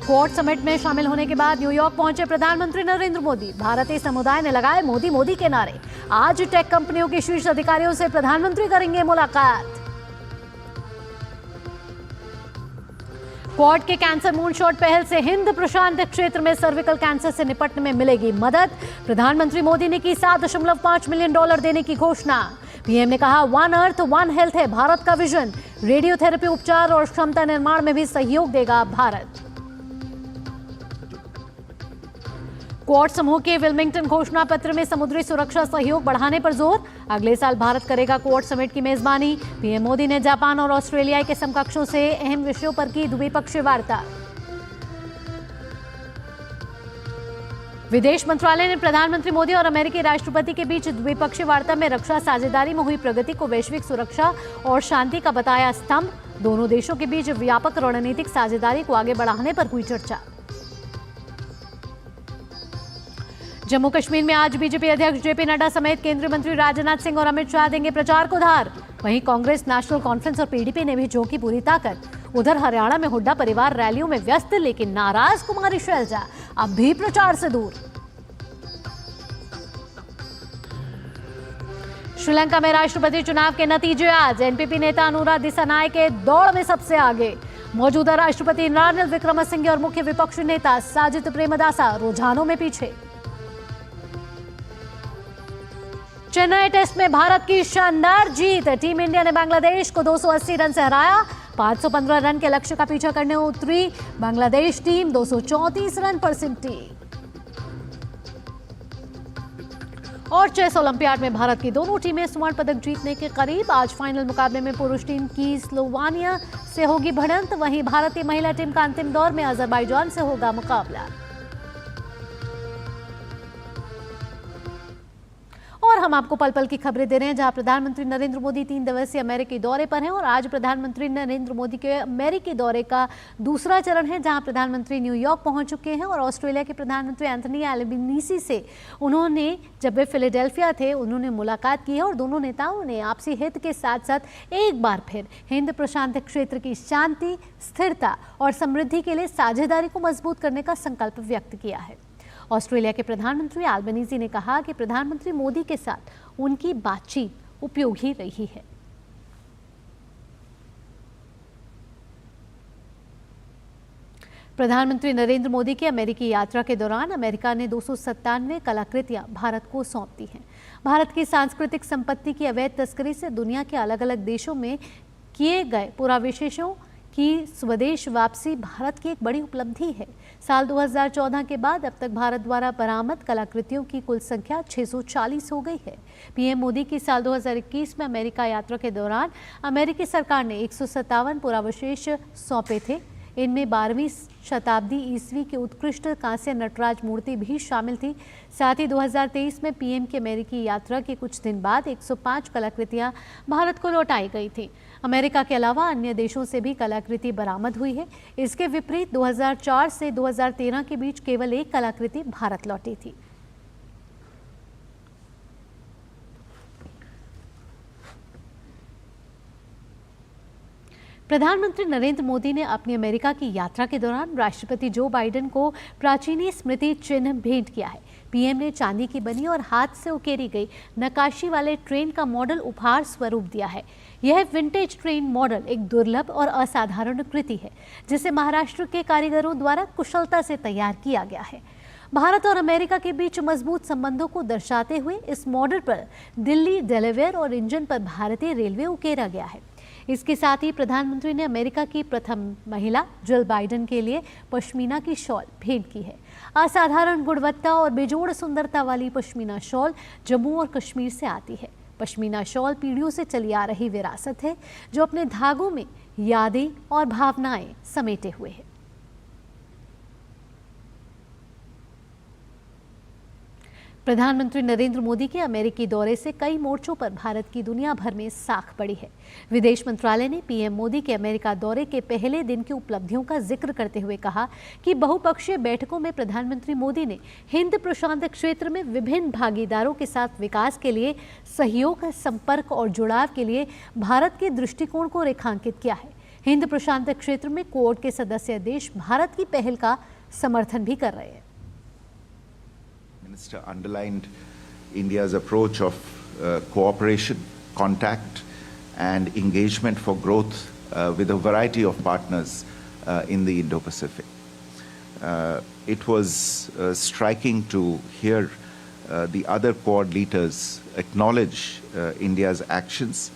Quad summit में शामिल होने के बाद न्यूयॉर्क पहुंचे प्रधानमंत्री नरेंद्र मोदी। भारतीय समुदाय ने लगाए मोदी मोदी के नारे। आज टेक कंपनियों के शीर्ष अधिकारियों से प्रधानमंत्री करेंगे मुलाकात। क्वाड के कैंसर मूनशॉट पहल से हिंद प्रशांत क्षेत्र में सर्विकल कैंसर से निपटने में मिलेगी मदद। प्रधानमंत्री मोदी ने की $7.5 मिलियन देने की घोषणा। पीएम ने कहा, वन अर्थ वन हेल्थ है भारत का विजन। रेडियोथेरेपी उपचार और क्षमता निर्माण में भी सहयोग देगा भारत। क्वाड समूह के विल्मिंगटन घोषणा पत्र में समुद्री सुरक्षा सहयोग बढ़ाने पर जोर। अगले साल भारत करेगा क्वाड समिट की मेजबानी। पीएम मोदी ने जापान और ऑस्ट्रेलिया के समकक्षों से अहम विषयों पर की द्विपक्षीय वार्ता। विदेश मंत्रालय ने प्रधानमंत्री मोदी और अमेरिकी राष्ट्रपति के बीच द्विपक्षीय वार्ता में रक्षा साझेदारी में हुई प्रगति को वैश्विक सुरक्षा और शांति का बताया स्तंभ। दोनों देशों के बीच व्यापक रणनीतिक साझेदारी को आगे बढ़ाने पर हुई चर्चा। जम्मू कश्मीर में आज बीजेपी अध्यक्ष जेपी नड्डा समेत केंद्रीय मंत्री राजनाथ सिंह और अमित शाह देंगे प्रचार को धार। वहीं कांग्रेस, नेशनल कॉन्फ्रेंस और पीडीपी ने भी झोंकी पूरी ताकत। उधर हरियाणा में हुड्डा परिवार रैलियों में व्यस्त, लेकिन नाराज कुमारी शैलजा अब भी प्रचार से दूर। श्रीलंका में राष्ट्रपति चुनाव के नतीजे आज। एनपीपी नेता अनुरा दिसानायके दौड़ में सबसे आगे। मौजूदा राष्ट्रपति रानिल विक्रमसिंघे और मुख्य विपक्षी नेता साजिद प्रेमदासा रुझानों में पीछे। चेन्नई टेस्ट में भारत की शानदार जीत। टीम इंडिया ने बांग्लादेश को 280 रन से हराया। 515 रन के लक्ष्य का पीछा करने उतरी बांग्लादेश टीम 234 रन पर सिमटी। और चेस ओलंपियाड में भारत की दोनों टीमें स्वर्ण पदक जीतने के करीब। आज फाइनल मुकाबले में पुरुष टीम की स्लोवानिया से होगी भिड़ंत। वहीं भारतीय महिला टीम का अंतिम दौर में अजरबैजान से होगा मुकाबला। और हम आपको पल पल की खबरें दे रहे हैं, जहां प्रधानमंत्री नरेंद्र मोदी 3 दिवसीय अमेरिकी दौरे पर हैं। और आज प्रधानमंत्री नरेंद्र मोदी के अमेरिकी दौरे का दूसरा चरण है, जहां प्रधानमंत्री न्यूयॉर्क पहुंच चुके हैं। और ऑस्ट्रेलिया के प्रधानमंत्री एंथनी एल्बनीसी से उन्होंने, जब वे फिलाडेल्फिया थे, उन्होंने मुलाकात की है। और दोनों नेताओं ने आपसी हित के साथ साथ एक बार फिर हिंद प्रशांत क्षेत्र की शांति, स्थिरता और समृद्धि के लिए साझेदारी को मजबूत करने का संकल्प व्यक्त किया है। ऑस्ट्रेलिया के प्रधानमंत्री एल्बनीजी ने कहा कि प्रधानमंत्री मोदी के साथ उनकी बातचीत उपयोगी रही है। प्रधानमंत्री नरेंद्र मोदी की अमेरिकी यात्रा के दौरान अमेरिका ने 297 कलाकृतियां भारत को सौंप दी हैं। भारत की सांस्कृतिक संपत्ति की अवैध तस्करी से दुनिया के अलग अलग देशों में किए गए पुराविशेषों की स्वदेश वापसी भारत की एक बड़ी उपलब्धि है। साल 2014 के बाद अब तक भारत द्वारा बरामद कलाकृतियों की कुल संख्या 640 हो गई है। पीएम मोदी की साल 2021 में अमेरिका यात्रा के दौरान अमेरिकी सरकार ने 157 पुरावशेष सौंपे थे। इनमें 12वीं शताब्दी ईस्वी की उत्कृष्ट कांस्य नटराज मूर्ति भी शामिल थी। साथ ही 2023 में पीएम की अमेरिकी यात्रा के कुछ दिन बाद 105 कलाकृतियां भारत को लौटाई गई थी। अमेरिका के अलावा अन्य देशों से भी कलाकृति बरामद हुई है। इसके विपरीत 2004 से 2013 के बीच केवल एक कलाकृति भारत लौटी थी। प्रधानमंत्री नरेंद्र मोदी ने अपनी अमेरिका की यात्रा के दौरान राष्ट्रपति जो बाइडेन को प्राचीनी स्मृति चिन्ह भेंट किया है। पीएम ने चांदी की बनी और हाथ से उकेरी गई नक्काशी वाले ट्रेन का मॉडल उपहार स्वरूप दिया है। यह विंटेज ट्रेन मॉडल एक दुर्लभ और असाधारण कृति है, जिसे महाराष्ट्र के कारीगरों द्वारा कुशलता से तैयार किया गया है। भारत और अमेरिका के बीच मजबूत संबंधों को दर्शाते हुए इस मॉडल पर दिल्ली, डेलावेयर और इंजन पर भारतीय रेलवे उकेरा गया है। इसके साथ ही प्रधानमंत्री ने अमेरिका की प्रथम महिला जिल बाइडेन के लिए पश्मीना की शॉल भेंट की है। असाधारण गुणवत्ता और बेजोड़ सुंदरता वाली पश्मीना शॉल जम्मू और कश्मीर से आती है। पश्मीना शॉल पीढ़ियों से चली आ रही विरासत है, जो अपने धागों में यादें और भावनाएं समेटे हुए है। प्रधानमंत्री नरेंद्र मोदी के अमेरिकी दौरे से कई मोर्चों पर भारत की दुनिया भर में साख पड़ी है। विदेश मंत्रालय ने पीएम मोदी के अमेरिका दौरे के पहले दिन की उपलब्धियों का जिक्र करते हुए कहा कि बहुपक्षीय बैठकों में प्रधानमंत्री मोदी ने हिंद प्रशांत क्षेत्र में विभिन्न भागीदारों के साथ विकास के लिए सहयोग, संपर्क और जुड़ाव के लिए भारत के दृष्टिकोण को रेखांकित किया है। हिंद प्रशांत क्षेत्र में क्वाड के सदस्य देश भारत की पहल का समर्थन भी कर रहे हैं। Minister underlined India's approach of cooperation, contact, and engagement for growth with a variety of partners in the Indo-Pacific. It was striking to hear the other Quad leaders acknowledge India's actions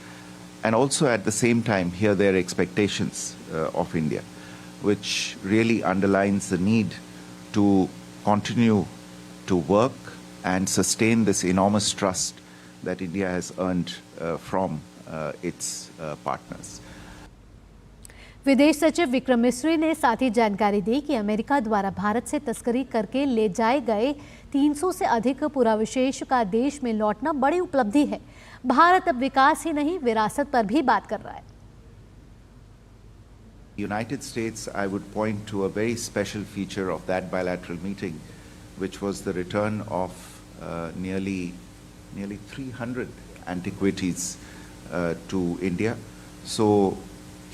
and also at the same time hear their expectations of India, which really underlines the need to continue to work and sustain this enormous trust that India has earned from its partners. विदेश सचिव विक्रम मिस्री ने साथ ही जानकारी दी कि America द्वारा भारत से तस्करी करके ले जाए गए 300 से अधिक पुराविशेष का देश में लौटना बड़ी उपलब्धि है। भारत अब विकास ही नहीं, विरासत पर भी बात कर रहा है। United States, I would point to a very special feature of that bilateral meeting, which was the return of nearly 300 antiquities to India. So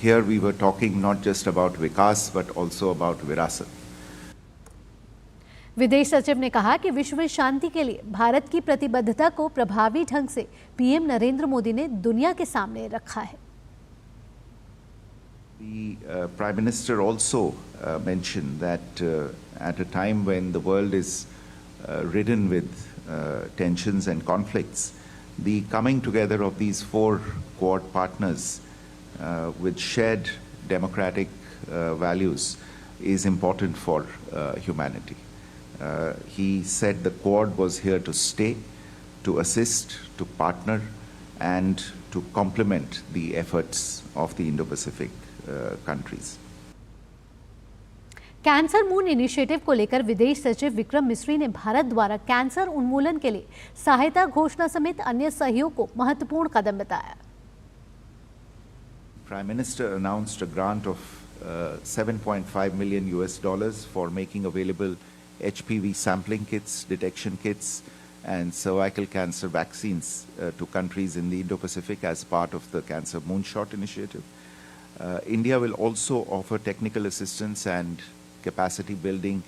here we were talking not just about Vikas but also about विरासत। विदेश सचिव ने कहा कि विश्व में शांति के लिए भारत की प्रतिबद्धता को प्रभावी ढंग से पीएम नरेंद्र मोदी ने दुनिया के सामने रखा है। The Prime Minister also mentioned that at a time when the world is ridden with tensions and conflicts, the coming together of these four Quad partners with shared democratic values is important for humanity. He said the Quad was here to stay, to assist, to partner, and to complement the efforts of the Indo-Pacific countries. Cancer moon initiative को लेकर विदेश सचिव विक्रम मिस्री ने भारत द्वारा cancer उन्मूलन के लिए सहायता घोषणा समेत अन्य सहयोग को महत्वपूर्ण कदम बताया। Prime Minister announced a grant of $7.5 million for making available HPV sampling kits, detection kits, and cervical cancer vaccines to countries in the Indo-Pacific as part of the Cancer Moonshot initiative. India will also offer technical assistance and capacity building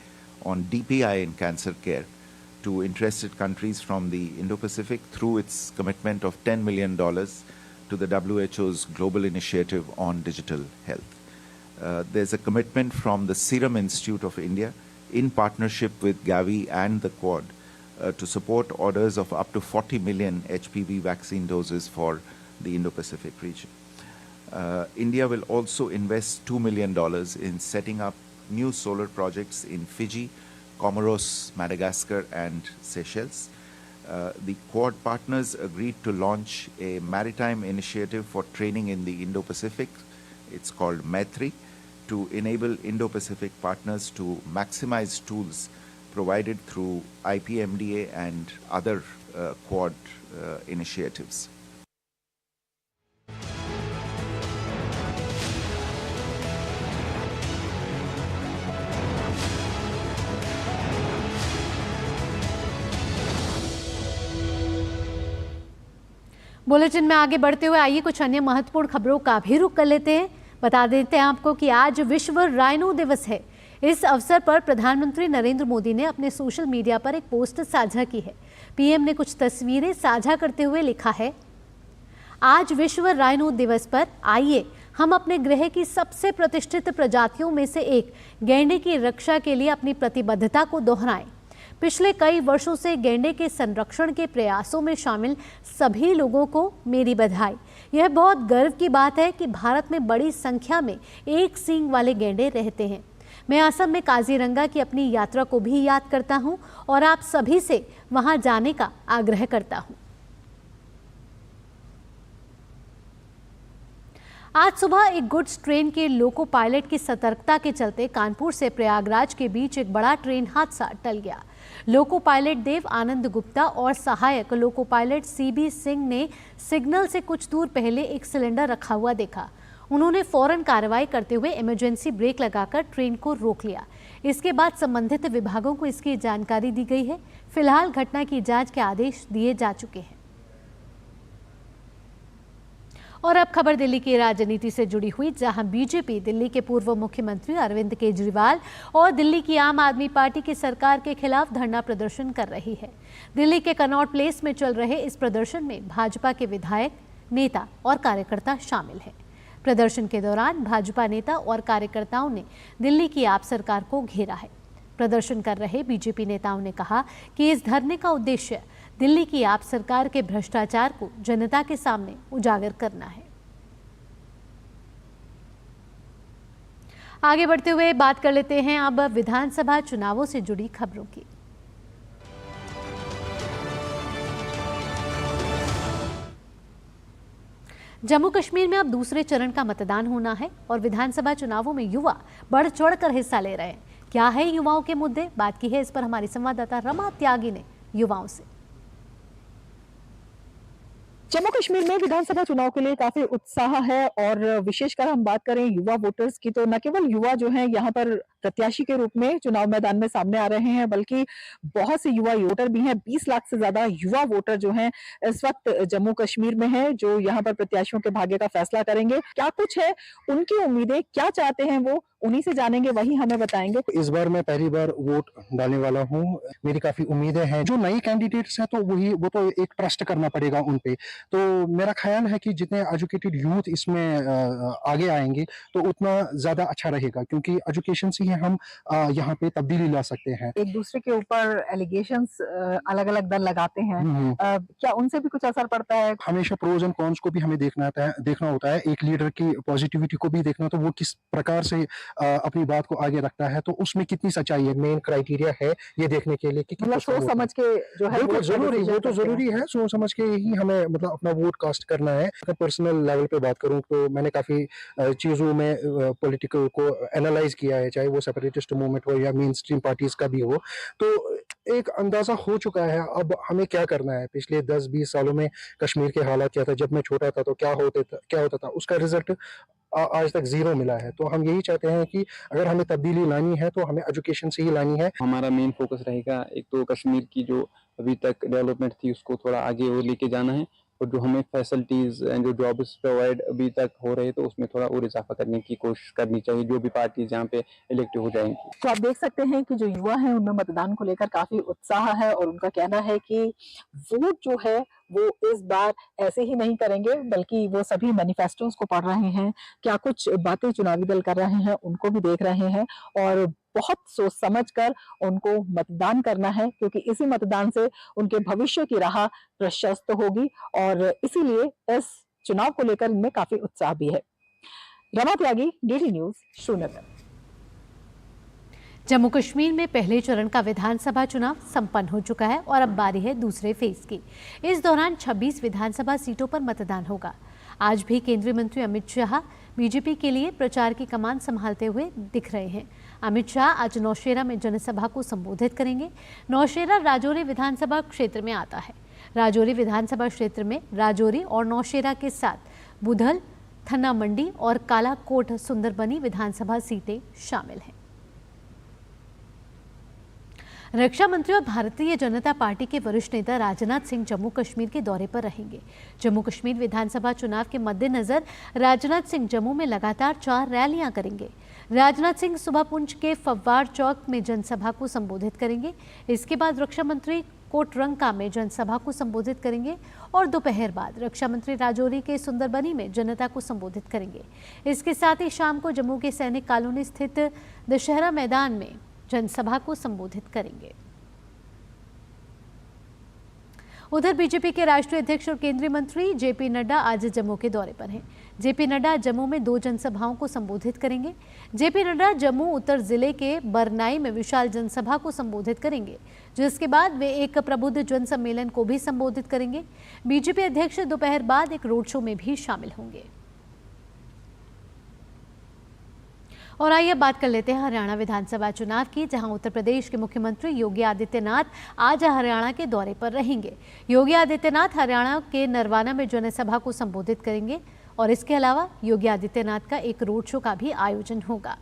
on DPI in cancer care to interested countries from the Indo-Pacific through its commitment of $10 million to the WHO's global initiative on digital health. There's a commitment from the Serum Institute of India in partnership with Gavi and the Quad to support orders of up to 40 million HPV vaccine doses for the Indo-Pacific region. India will also invest $2 million in setting up new solar projects in Fiji, Comoros, Madagascar, and Seychelles. The Quad partners agreed to launch a maritime initiative for training in the Indo-Pacific. It's called Maitri, to enable Indo-Pacific partners to maximize tools provided through IPMDA and other Quad initiatives. Bulletin में आगे बढ़ते हुए आइए कुछ अन्य महत्वपूर्ण खबरों का भी रुख कर लेते हैं। बता देते हैं आपको कि आज विश्व राइनो दिवस है। इस अवसर पर प्रधानमंत्री नरेंद्र मोदी ने अपने सोशल मीडिया पर एक पोस्ट साझा की है। पीएम ने कुछ तस्वीरें साझा करते हुए लिखा है, आज विश्व राइनो दिवस पर आइए हम अपने ग्रह की सबसे प्रतिष्ठित प्रजातियों में से एक गैंडे की रक्षा के लिए अपनी प्रतिबद्धता को दोहराएं। पिछले कई वर्षों से गैंडे के संरक्षण के प्रयासों में शामिल सभी लोगों को मेरी बधाई। यह बहुत गर्व की बात है कि भारत में बड़ी संख्या में एक सींग वाले गैंडे रहते हैं। मैं असम में काजीरंगा की अपनी यात्रा को भी याद करता हूं और आप सभी से वहां जाने का आग्रह करता हूं। आज सुबह एक गुड्स ट्रेन के लोको पायलट की सतर्कता के चलते कानपुर से प्रयागराज के बीच एक बड़ा ट्रेन हादसा टल गया। लोको पायलट देव आनंद गुप्ता और सहायक लोको पायलट सीबी सिंह ने सिग्नल से कुछ दूर पहले एक सिलेंडर रखा हुआ देखा। उन्होंने फौरन कार्रवाई करते हुए इमरजेंसी ब्रेक लगाकर ट्रेन को रोक लिया। इसके बाद संबंधित विभागों को इसकी जानकारी दी गई है। फिलहाल घटना की जांच के आदेश दिए जा चुके हैं। और अब खबर दिल्ली की राजनीति से जुड़ी हुई, जहां बीजेपी दिल्ली के पूर्व मुख्यमंत्री अरविंद केजरीवाल और दिल्ली की आम आदमी पार्टी की सरकार के खिलाफ धरना प्रदर्शन कर रही है। दिल्ली के कनॉट प्लेस में चल रहे इस प्रदर्शन में भाजपा के विधायक, नेता और कार्यकर्ता शामिल हैं। प्रदर्शन के दौरान भाजपा नेता और कार्यकर्ताओं ने दिल्ली की आप सरकार को घेरा है। प्रदर्शन कर रहे बीजेपी नेताओं ने कहा कि इस धरने का उद्देश्य दिल्ली की आप सरकार के भ्रष्टाचार को जनता के सामने उजागर करना है। आगे बढ़ते हुए बात कर लेते हैं अब विधानसभा चुनावों से जुड़ी खबरों की। जम्मू कश्मीर में अब दूसरे चरण का मतदान होना है और विधानसभा चुनावों में युवा बढ़ चढ़कर हिस्सा ले रहे हैं। क्या है युवाओं के मुद्दे, बात की है इस पर हमारी संवाददाता रमा त्यागी ने युवाओं से। जम्मू कश्मीर में विधानसभा चुनाव के लिए काफी उत्साह है और विशेषकर हम बात करें युवा वोटर्स की, तो न केवल युवा जो हैं यहाँ पर प्रत्याशी के रूप में चुनाव मैदान में सामने आ रहे हैं, बल्कि बहुत से युवा वोटर भी हैं। 20 लाख से ज्यादा युवा वोटर जो हैं इस वक्त जम्मू कश्मीर में हैं, जो यहाँ पर प्रत्याशियों के भाग्य का फैसला करेंगे। क्या कुछ है उनकी उम्मीदें, क्या चाहते हैं वो, उन्हीं से जानेंगे, वही हमें बताएंगे। इस बार मैं पहली बार वोट डालने वाला हूँ। मेरी काफी उम्मीदें हैं। जो नए कैंडिडेट्स हैं तो वो तो एक ट्रस्ट करना पड़ेगा उन पे। तो मेरा ख्याल है कि जितने एजुकेटेड यूथ इसमें आगे आएंगे तो उतना ज्यादा अच्छा रहेगा, क्योंकि एजुकेशन से ही हम यहाँ पे तब्दीली ला सकते हैं। एक दूसरे के ऊपर एलिगेशंस अलग अलग दल लगाते हैं, क्या उनसे भी कुछ असर पड़ता है? हमेशा प्रोज एंड कॉन्स को भी हमें देखना होता है। एक लीडर की पॉजिटिविटी को भी देखना, तो वो किस प्रकार से अपनी बात को आगे रखता है, तो उसमें कितनी सच्चाई है। मेन क्राइटेरिया है ये देखने के लिए कि मतलब सोच समझ के जो है वो तो जरूरी है। सोच समझ के ही हमें मतलब अपना वोट कास्ट करना है। अगर पर्सनल लेवल पे बात करूं तो मैंने काफी चीजों में पॉलिटिकल को एनालाइज किया है, चाहे वो सेपरेटिस्ट मूवमेंट हो या मेन स्ट्रीम पार्टीज का भी हो, तो एक अंदाजा हो चुका है अब हमें क्या करना है। पिछले 10-20 सालों में कश्मीर के हालात क्या था, जब मैं छोटा था तो क्या होता था, उसका रिजल्ट आज तक जीरो मिला है। तो हम यही चाहते हैं कि अगर हमें तब्दीली लानी है तो हमें एजुकेशन से ही लानी है। हमारा मेन फोकस रहेगा, एक तो कश्मीर की जो अभी तक डेवलपमेंट थी उसको थोड़ा आगे और लेके जाना है, और जो हमें फैसिलिटीज एंड जो जॉब्स प्रोवाइड अभी तक हो रहे तो उसमें थोड़ा और इजाफा करने की कोशिश करनी चाहिए, जो भी पार्टीज यहाँ पे इलेक्टिव हो जाएंगी। तो आप देख सकते हैं कि जो युवा हैं उनमें मतदान को लेकर काफी उत्साह है और उनका कहना है कि वोट जो है वो इस बार ऐसे ही नहीं करेंगे, बल्कि वो सभी मैनिफेस्टोस को पढ़ रहे हैं, क्या कुछ बातें चुनावी दल कर रहे हैं उनको भी देख रहे हैं और बहुत सोच समझ कर उनको मतदान करना है, क्योंकि इसी मतदान से उनके भविष्य की राह प्रशस्त होगी और इसीलिए इस चुनाव को लेकर इनमें काफी उत्साह भी है। रमा त्यागी, डीडी न्यूज, श्रीनगर। जम्मू कश्मीर में पहले चरण का विधानसभा चुनाव संपन्न हो चुका है और अब बारी है दूसरे फेज की। इस दौरान 26 विधानसभा सीटों पर मतदान होगा। आज भी केंद्रीय मंत्री अमित शाह बीजेपी के लिए प्रचार की कमान संभालते हुए दिख रहे हैं। अमित शाह आज नौशेरा में जनसभा को संबोधित करेंगे। नौशेरा राजौरी विधानसभा क्षेत्र में आता है। राजौरी विधानसभा क्षेत्र में राजौरी और नौशेरा के साथ बुधल, थन्ना मंडी और कालाकोट सुंदरबनी विधानसभा सीटें शामिल हैं। रक्षा मंत्री और भारतीय जनता पार्टी के वरिष्ठ नेता राजनाथ सिंह जम्मू कश्मीर के दौरे पर रहेंगे। जम्मू कश्मीर विधानसभा चुनाव के मद्देनजर राजनाथ सिंह जम्मू में लगातार 4 रैलियां करेंगे। राजनाथ सिंह सुबह पुंछ के फव्वार चौक में जनसभा को संबोधित करेंगे। इसके बाद रक्षा मंत्री कोटरंका में जनसभा को संबोधित करेंगे और दोपहर बाद रक्षा मंत्री राजौरी के सुंदरबनी में जनता को संबोधित करेंगे। इसके साथ ही शाम को जम्मू के सैनिक कॉलोनी स्थित दशहरा मैदान में जनसभा को संबोधित करेंगे। उधर बीजेपी के राष्ट्रीय अध्यक्ष और केंद्रीय मंत्री जेपी नड्डा आज जम्मू के दौरे पर हैं। जेपी नड्डा जम्मू में 2 जनसभाओं को संबोधित करेंगे। जेपी नड्डा जम्मू उत्तर जिले के बरनाई में विशाल जनसभा को संबोधित करेंगे, जिसके बाद वे एक प्रबुद्ध जन सम्मेलन को भी संबोधित करेंगे। बीजेपी अध्यक्ष दोपहर बाद एक रोड शो में भी शामिल होंगे। और आइए बात कर लेते हैं हरियाणा विधानसभा चुनाव की, जहां उत्तर प्रदेश के मुख्यमंत्री योगी आदित्यनाथ आज हरियाणा के दौरे पर रहेंगे। योगी आदित्यनाथ हरियाणा के नरवाना में जनसभा को संबोधित करेंगे और इसके अलावा योगी आदित्यनाथ का एक रोड शो का भी आयोजन होगा।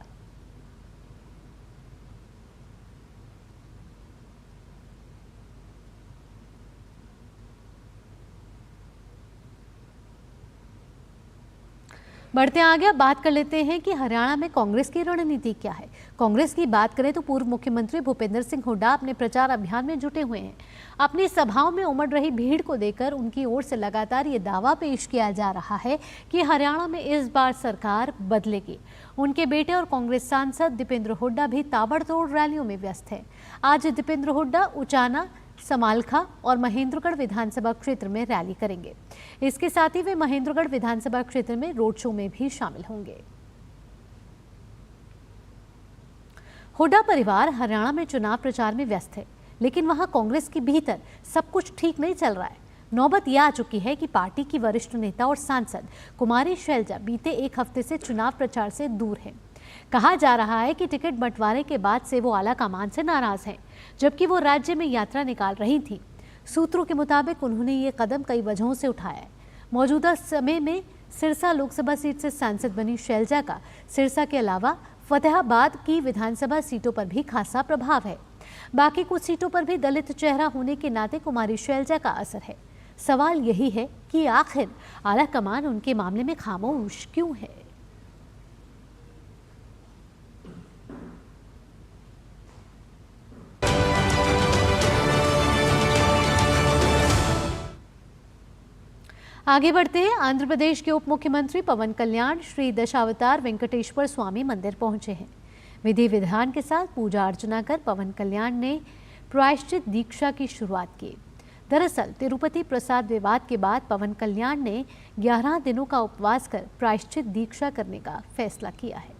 बढ़ते आगे अब बात कर लेते हैं कि हरियाणा में कांग्रेस की रणनीति क्या है। कांग्रेस की बात करें तो पूर्व मुख्यमंत्री भूपेंद्र सिंह हुड्डा अपने प्रचार अभियान में जुटे हुए हैं। अपनी सभाओं में उमड़ रही भीड़ को देखकर उनकी ओर से लगातार ये दावा पेश किया जा रहा है कि हरियाणा में इस बार सरकार बदलेगी। उनके बेटे और कांग्रेस सांसद दीपेंद्र हुड्डा भी ताबड़तोड़ रैलियों में व्यस्त है। आज दीपेंद्र हुड्डा उचाना, समालखा और महेंद्रगढ़ विधानसभा क्षेत्र में रैली करेंगे। इसके साथ ही वे महेंद्रगढ़ विधानसभा क्षेत्र में रोड शो में भी शामिल होंगे। हुड्डा परिवार हरियाणा में चुनाव प्रचार में व्यस्त है, लेकिन वहां कांग्रेस के भीतर सब कुछ ठीक नहीं चल रहा है। नौबत यह आ चुकी है कि पार्टी की वरिष्ठ नेता और सांसद कुमारी शैलजा बीते एक हफ्ते से चुनाव प्रचार से दूर हैं। कहा जा रहा है कि टिकट बंटवारे के बाद से वो आलाकमान से नाराज हैं, जबकि वो राज्य में यात्रा निकाल रही थी। सूत्रों के मुताबिक उन्होंने ये कदम कई वजहों से उठाया है। मौजूदा समय में सिरसा लोकसभा सीट से सांसद बनी शैलजा का सिरसा के अलावा फतेहाबाद की विधानसभा सीटों पर भी खासा प्रभाव है। बाकी कुछ सीटों पर भी दलित चेहरा होने के नाते कुमारी शैलजा का असर है। सवाल यही है कि आखिर आलाकमान उनके मामले में खामोश क्यों है। आगे बढ़ते हैं। आंध्र प्रदेश के उप मुख्यमंत्री पवन कल्याण श्री दशावतार वेंकटेश्वर स्वामी मंदिर पहुंचे हैं। विधि विधान के साथ पूजा अर्चना कर पवन कल्याण ने प्रायश्चित दीक्षा की शुरुआत की। दरअसल तिरुपति प्रसाद विवाद के बाद पवन कल्याण ने 11 दिनों का उपवास कर प्रायश्चित दीक्षा करने का फैसला किया है।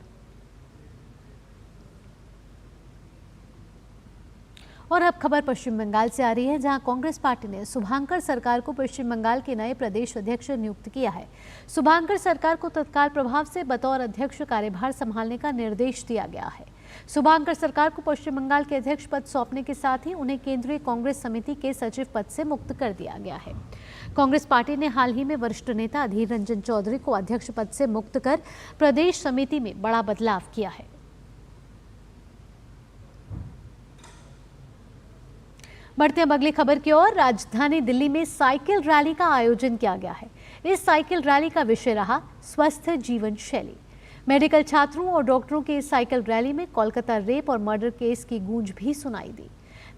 और अब खबर पश्चिम बंगाल से आ रही है, जहां कांग्रेस पार्टी ने शुभांकर सरकार को पश्चिम बंगाल के नए प्रदेश अध्यक्ष नियुक्त किया है। शुभांकर सरकार को तत्काल प्रभाव से बतौर अध्यक्ष कार्यभार संभालने का निर्देश दिया गया है। शुभांकर सरकार को पश्चिम बंगाल के अध्यक्ष पद सौंपने के साथ ही उन्हें केंद्रीय कांग्रेस समिति के सचिव पद से मुक्त कर दिया गया है। कांग्रेस पार्टी ने हाल ही में वरिष्ठ नेता अधीर रंजन चौधरी को अध्यक्ष पद से मुक्त कर प्रदेश समिति में बड़ा बदलाव किया है। बढ़ते हैं अगली खबर की ओर। राजधानी दिल्ली में साइकिल रैली का आयोजन किया गया है। इस साइकिल रैली का विषय रहा स्वस्थ जीवन शैली। मेडिकल छात्रों और डॉक्टरों की इस साइकिल रैली में कोलकाता रेप और मर्डर केस की गूंज भी सुनाई दी।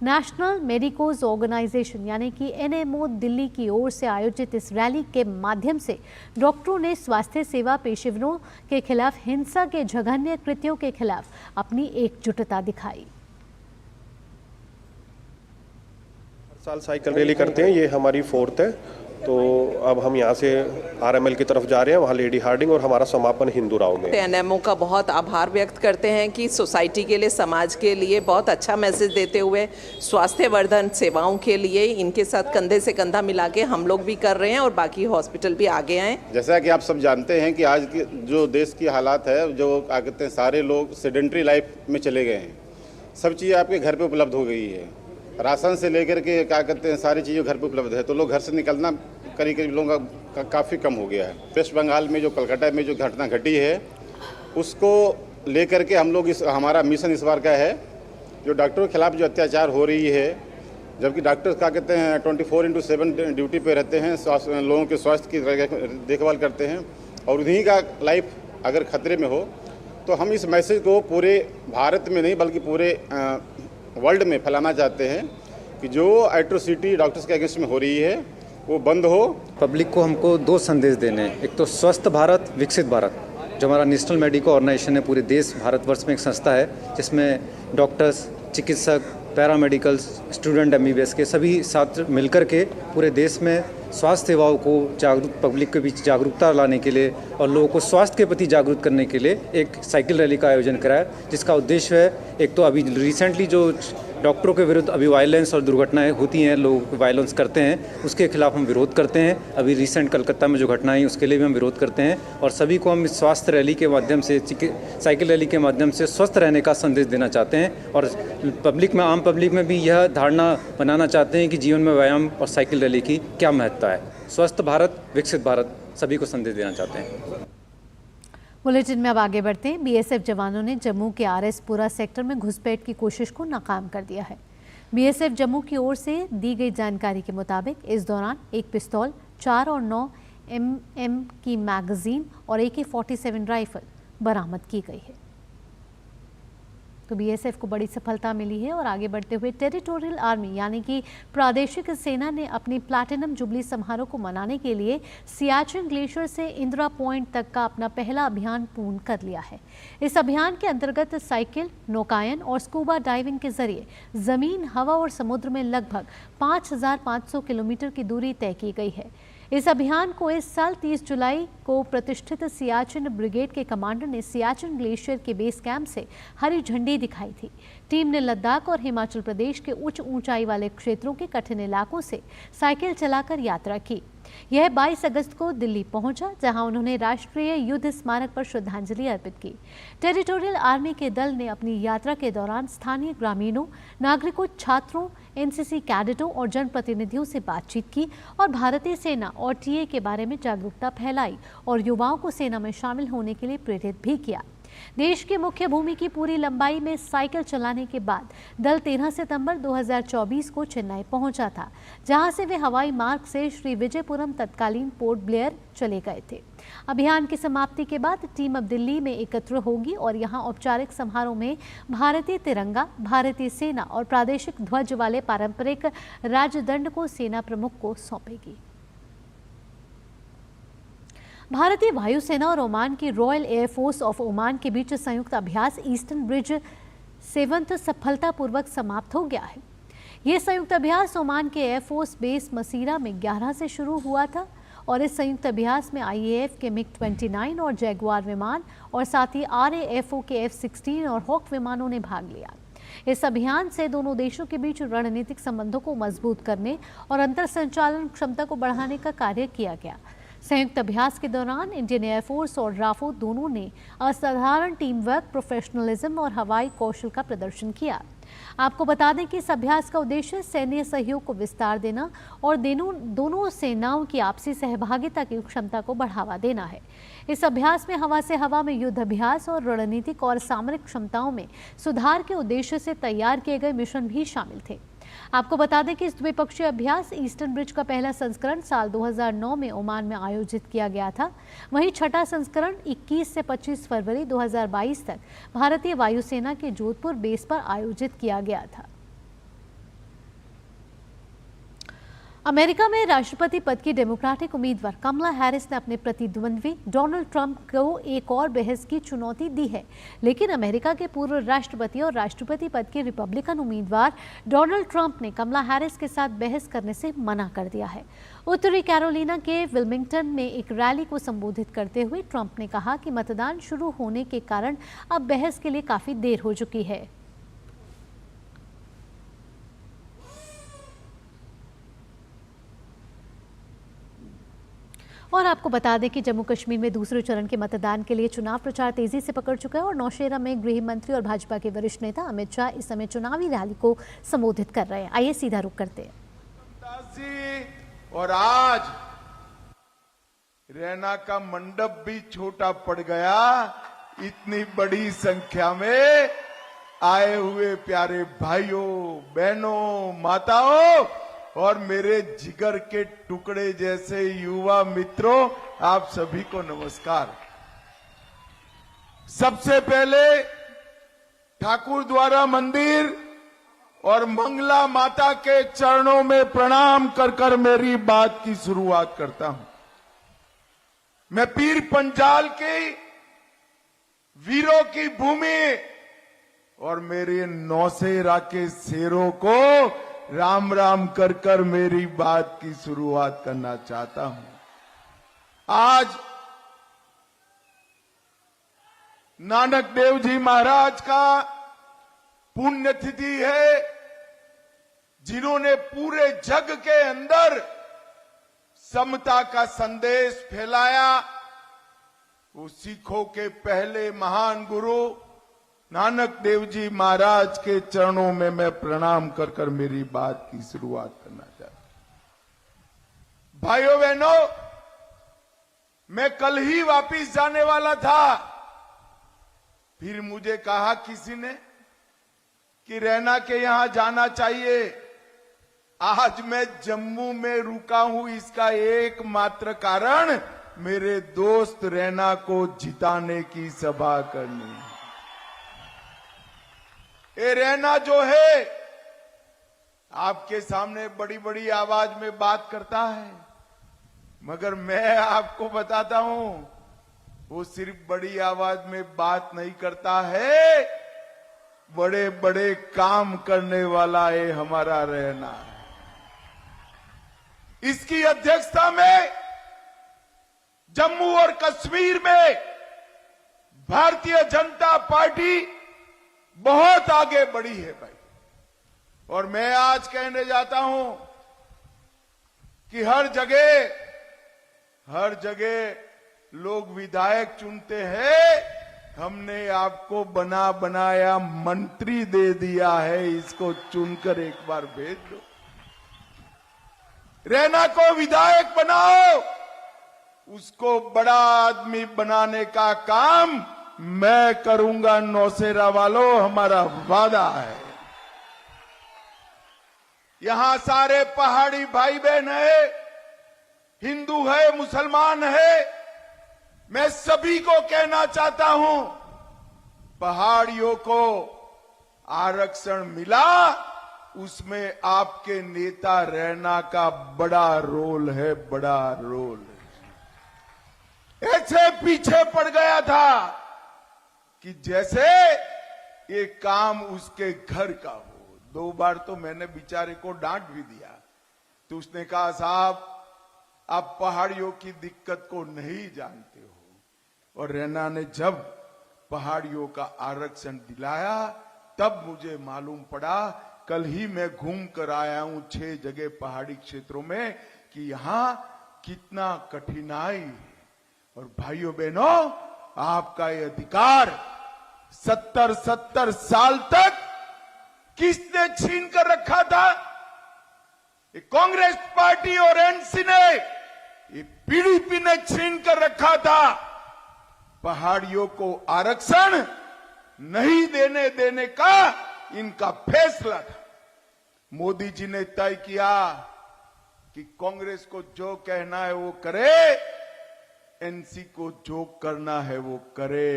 नेशनल मेडिकोज ऑर्गेनाइजेशन यानी कि NMO दिल्ली की ओर से आयोजित इस रैली के माध्यम से डॉक्टरों ने स्वास्थ्य सेवा पेशेवरों के खिलाफ हिंसा के जघन्य कृत्यों के खिलाफ अपनी एकजुटता दिखाई। साल साइकिल रैली करते हैं, ये हमारी 4th है। तो अब हम यहाँ से RML की तरफ जा रहे हैं, वहाँ लेडी हार्डिंग और हमारा समापन हिंदू राव में। NMO का बहुत आभार व्यक्त करते हैं कि सोसाइटी के लिए, समाज के लिए बहुत अच्छा मैसेज देते हुए स्वास्थ्य वर्धन सेवाओं के लिए इनके साथ कंधे से कंधा मिला के हम लोग भी कर रहे हैं और बाकी हॉस्पिटल भी आगे आए। जैसा कि आप सब जानते हैं कि आज की जो देश की हालात है, जो क्या कहते हैं, सारे लोग सेडेंट्री लाइफ में चले गए हैं। सब चीज़ें आपके घर पे उपलब्ध हो गई है, राशन से लेकर के क्या कहते हैं सारी चीज़ें घर पे उपलब्ध है। तो लोग घर से निकलना करीब लोगों का काफ़ी कम हो गया है। वेस्ट बंगाल में जो कलकत्ता में जो घटना घटी है, उसको लेकर के हम लोग हमारा मिशन इस बार का है, जो डॉक्टरों के खिलाफ जो अत्याचार हो रही है, जबकि डॉक्टर क्या कहते हैं 24/7 ड्यूटी पे रहते हैं, लोगों के स्वास्थ्य की देखभाल करते हैं, और उन्हीं का लाइफ अगर खतरे में हो, तो हम इस मैसेज को पूरे भारत में नहीं बल्कि पूरे वर्ल्ड में फैलाना चाहते हैं कि जो एट्रोसिटी डॉक्टर्स के अगेंस्ट में हो रही है वो बंद हो। पब्लिक को हमको 2 संदेश देने हैं। एक तो स्वस्थ भारत, विकसित भारत, जो हमारा नेशनल मेडिको ऑर्गेनाइजेशन है, पूरे देश भारतवर्ष में एक संस्था है जिसमें डॉक्टर्स, चिकित्सक, पैरामेडिकल्स, स्टूडेंट MBBS के सभी साथ मिलकर के पूरे देश में स्वास्थ्य सेवाओं को पब्लिक के बीच जागरूकता लाने के लिए और लोगों को स्वास्थ्य के प्रति जागरूक करने के लिए एक साइकिल रैली का आयोजन कराया, जिसका उद्देश्य है एक तो अभी रिसेंटली जो डॉक्टरों के विरुद्ध अभी वायलेंस और दुर्घटनाएं होती हैं, लोग वायलेंस करते हैं, उसके खिलाफ हम विरोध करते हैं। अभी रिसेंट कलकत्ता में जो घटनाएं उसके लिए भी हम विरोध करते हैं, और सभी को हम इस स्वास्थ्य रैली के माध्यम से, साइकिल रैली के माध्यम से स्वस्थ रहने का संदेश देना चाहते हैं। और पब्लिक में, आम पब्लिक में भी यह धारणा बनाना चाहते हैं कि जीवन में व्यायाम और साइकिल रैली की क्या महत्ता है। स्वस्थ भारत, विकसित भारत, सभी को संदेश देना चाहते हैं। बुलेटिन में अब आगे बढ़ते हैं। BSF जवानों ने जम्मू के RS-पुरा सेक्टर में घुसपैठ की कोशिश को नाकाम कर दिया है। BSF जम्मू की ओर से दी गई जानकारी के मुताबिक इस दौरान एक पिस्तौल, 4 और 9 MM की मैगजीन और AK-47 राइफल बरामद की गई है। तो BSF को बड़ी सफलता मिली है और आगे बढ़ते हुए टेरिटोरियल आर्मी यानी कि प्रादेशिक सेना ने अपनी प्लैटिनम जुबली समारोह को मनाने के लिए सियाचिन ग्लेशियर से इंदिरा पॉइंट तक का अपना पहला अभियान पूर्ण कर लिया है। इस अभियान के अंतर्गत साइकिल, नौकायन और स्कूबा डाइविंग के जरिए जमीन, हवा और समुद्र में लगभग 5,500 किलोमीटर की दूरी तय की गई है। इस अभियान को इस साल 30 जुलाई को प्रतिष्ठित सियाचिन ब्रिगेड के कमांडर ने सियाचिन ग्लेशियर के बेस कैंप से हरी झंडी दिखाई थी। टीम ने लद्दाख और हिमाचल प्रदेश के उच्च ऊंचाई वाले क्षेत्रों के कठिन इलाकों से साइकिल चलाकर यात्रा की। यह 22 अगस्त को दिल्ली पहुंचा, जहां उन्होंने राष्ट्रीय युद्ध स्मारक पर श्रद्धांजलि अर्पित की। टेरिटोरियल आर्मी के दल ने अपनी यात्रा के दौरान स्थानीय ग्रामीणों, नागरिकों, छात्रों, NCC कैडेटों और जनप्रतिनिधियों से बातचीत की और भारतीय सेना और TA के बारे में जागरूकता फैलाई और युवाओं को सेना में शामिल होने के लिए प्रेरित भी किया। देश की मुख्य भूमि की पूरी लंबाई में साइकिल चलाने के बाद दल 13 सितंबर 2024 को चेन्नई पहुंचा था, जहां से वे हवाई मार्ग से श्री विजयपुरम तत्कालीन पोर्ट ब्लेयर चले गए थे। अभियान की समाप्ति के बाद टीम अब दिल्ली में एकत्र होगी और यहां औपचारिक समारोह में भारतीय तिरंगा, भारतीय सेना और प्रादेशिक ध्वज वाले पारंपरिक राजदंड को सेना प्रमुख को सौंपेगी। भारतीय वायुसेना और ओमान की रॉयल एयरफोर्स ऑफ ओमान के बीच संयुक्त अभ्यास ईस्टर्न ब्रिज 7 सफलतापूर्वक समाप्त हो गया है। ये संयुक्त अभ्यास ओमान के एयरफोर्स बेस मसीरा में 11 से शुरू हुआ था और इस संयुक्त अभ्यास में IAF के MiG-29 और जैगुआर विमान और साथ ही RAFO के F-16 और हॉक विमानों ने भाग लिया। इस अभियान से दोनों देशों के बीच रणनीतिक संबंधों को मजबूत करने और अंतर संचालन क्षमता को बढ़ाने का कार्य किया गया। संयुक्त अभ्यास के दौरान इंडियन एयरफोर्स और राफो दोनों ने असाधारण टीम वर्क, प्रोफेशनलिज्म और हवाई कौशल का प्रदर्शन किया। आपको बता दें कि इस अभ्यास का उद्देश्य सैन्य सहयोग को विस्तार देना और दोनों सेनाओं की आपसी सहभागिता की क्षमता को बढ़ावा देना है। इस अभ्यास में हवा से हवा में युद्ध अभ्यास और रणनीतिक और सामरिक क्षमताओं में सुधार के उद्देश्य से तैयार किए गए मिशन भी शामिल थे। आपको बता दें कि इस द्विपक्षीय अभ्यास ईस्टर्न ब्रिज का पहला संस्करण साल 2009 में ओमान में आयोजित किया गया था। वहीं छठा संस्करण 21 से 25 फरवरी 2022 तक भारतीय वायुसेना के जोधपुर बेस पर आयोजित किया गया था। अमेरिका में राष्ट्रपति पद की डेमोक्रेटिक उम्मीदवार कमला हैरिस ने अपने प्रतिद्वंद्वी डोनाल्ड ट्रंप को एक और बहस की चुनौती दी है, लेकिन अमेरिका के पूर्व राष्ट्रपति और राष्ट्रपति पद के रिपब्लिकन उम्मीदवार डोनाल्ड ट्रंप ने कमला हैरिस के साथ बहस करने से मना कर दिया है। उत्तरी कैरोलिना के विल्मिंगटन में एक रैली को संबोधित करते हुए ट्रंप ने कहा कि मतदान शुरू होने के कारण अब बहस के लिए काफी देर हो चुकी है। और आपको बता दें कि जम्मू कश्मीर में दूसरे चरण के मतदान के लिए चुनाव प्रचार तेजी से पकड़ चुका है और नौशेरा में गृह मंत्री और भाजपा के वरिष्ठ नेता अमित शाह इस समय चुनावी रैली को संबोधित कर रहे हैं। आइए सीधा रुख करते हैं। और आज रैना का मंडप भी छोटा पड़ गया, इतनी बड़ी संख्या में आए हुए प्यारे भाइयों, बहनों, माताओं और मेरे जिगर के टुकड़े जैसे युवा मित्रों, आप सभी को नमस्कार। सबसे पहले ठाकुर द्वारा मंदिर और मंगला माता के चरणों में प्रणाम कर कर मेरी बात की शुरुआत करता हूं। मैं पीर पंजाल के वीरों की भूमि और मेरे नौसेरा के शेरों को राम राम कर कर मेरी बात की शुरुआत करना चाहता हूं। आज नानक देव जी महाराज का पुण्यतिथि है, जिन्होंने पूरे जग के अंदर समता का संदेश फैलाया। वो सिखों के पहले महान गुरु नानक देव जी महाराज के चरणों में मैं प्रणाम कर कर मेरी बात की शुरुआत करना चाहता हूं। भाइयों बहनों, मैं कल ही वापिस जाने वाला था, फिर मुझे कहा किसी ने कि रैना के यहां जाना चाहिए, आज मैं जम्मू में रुका हूं, इसका एकमात्र कारण मेरे दोस्त रैना को जिताने की सभा करनी है। ये रैना जो है आपके सामने बड़ी बड़ी आवाज में बात करता है, मगर मैं आपको बताता हूं वो सिर्फ बड़ी आवाज में बात नहीं करता है, बड़े बड़े काम करने वाला है हमारा रैना। इसकी अध्यक्षता में जम्मू और कश्मीर में भारतीय जनता पार्टी बहुत आगे बढ़ी है भाई। और मैं आज कहने जाता हूं कि हर जगह लोग विधायक चुनते हैं, हमने आपको बना बनाया मंत्री दे दिया है, इसको चुनकर एक बार भेज दो। रैना को विधायक बनाओ, उसको बड़ा आदमी बनाने का काम मैं करूंगा। नौशेरा वालों, हमारा वादा है। यहां सारे पहाड़ी भाई बहन है, हिंदू है, मुसलमान है। मैं सभी को कहना चाहता हूं, पहाड़ियों को आरक्षण मिला, उसमें आपके नेता रैना का बड़ा रोल है, बड़ा रोल है। ऐसे पीछे पड़ गया था कि जैसे ये काम उसके घर का हो। 2 बार तो मैंने बेचारे को डांट भी दिया, तो उसने कहा साहब आप पहाड़ियों की दिक्कत को नहीं जानते हो। और रैना ने जब पहाड़ियों का आरक्षण दिलाया तब मुझे मालूम पड़ा। कल ही मैं घूम कर आया हूं 6 जगह पहाड़ी क्षेत्रों में कि यहां कितना कठिनाई है। और भाइयों बहनों, आपका ये अधिकार 70 साल तक किसने छीन कर रखा था? ये कांग्रेस पार्टी और एनसी ने, ये पीडीपी ने छीन कर रखा था। पहाड़ियों को आरक्षण नहीं देने का इनका फैसला था। मोदी जी ने तय किया कि कांग्रेस को जो कहना है वो करे, एनसी को जो करना है वो करे।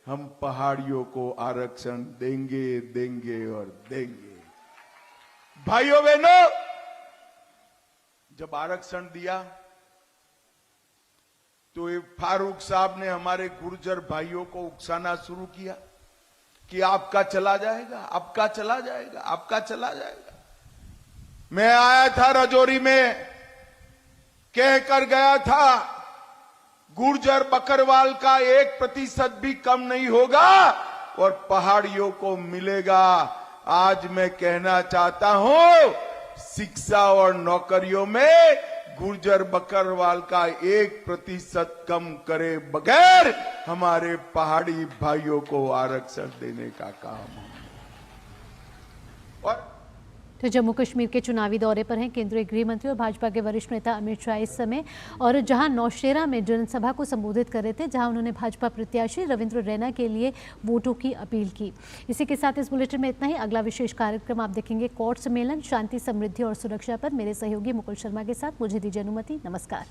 हम पहाड़ियों को आरक्षण देंगे और देंगे। भाइयों बहनों, जब आरक्षण दिया तो ये फारूक साहब ने हमारे गुर्जर भाइयों को उकसाना शुरू किया कि आपका चला जाएगा, आपका चला जाएगा, आपका चला जाएगा। मैं आया था राजौरी में, कहकर गया था गुर्जर बकरवाल का 1% भी कम नहीं होगा और पहाड़ियों को मिलेगा। आज मैं कहना चाहता हूं, शिक्षा और नौकरियों में गुर्जर बकरवाल का 1% कम करे बगैर हमारे पहाड़ी भाइयों को आरक्षण देने का काम है। और तो जम्मू कश्मीर के चुनावी दौरे पर हैं केंद्रीय गृह मंत्री और भाजपा के वरिष्ठ नेता अमित शाह इस समय, और जहां नौशेरा में जनसभा को संबोधित कर रहे थे, जहां उन्होंने भाजपा प्रत्याशी रविंद्र रैना के लिए वोटों की अपील की। इसी के साथ इस बुलेटिन में इतना ही। अगला विशेष कार्यक्रम आप देखेंगे क्वाड सम्मेलन, शांति, समृद्धि और सुरक्षा पर मेरे सहयोगी मुकुल शर्मा के साथ। मुझे दीजिए अनुमति। नमस्कार।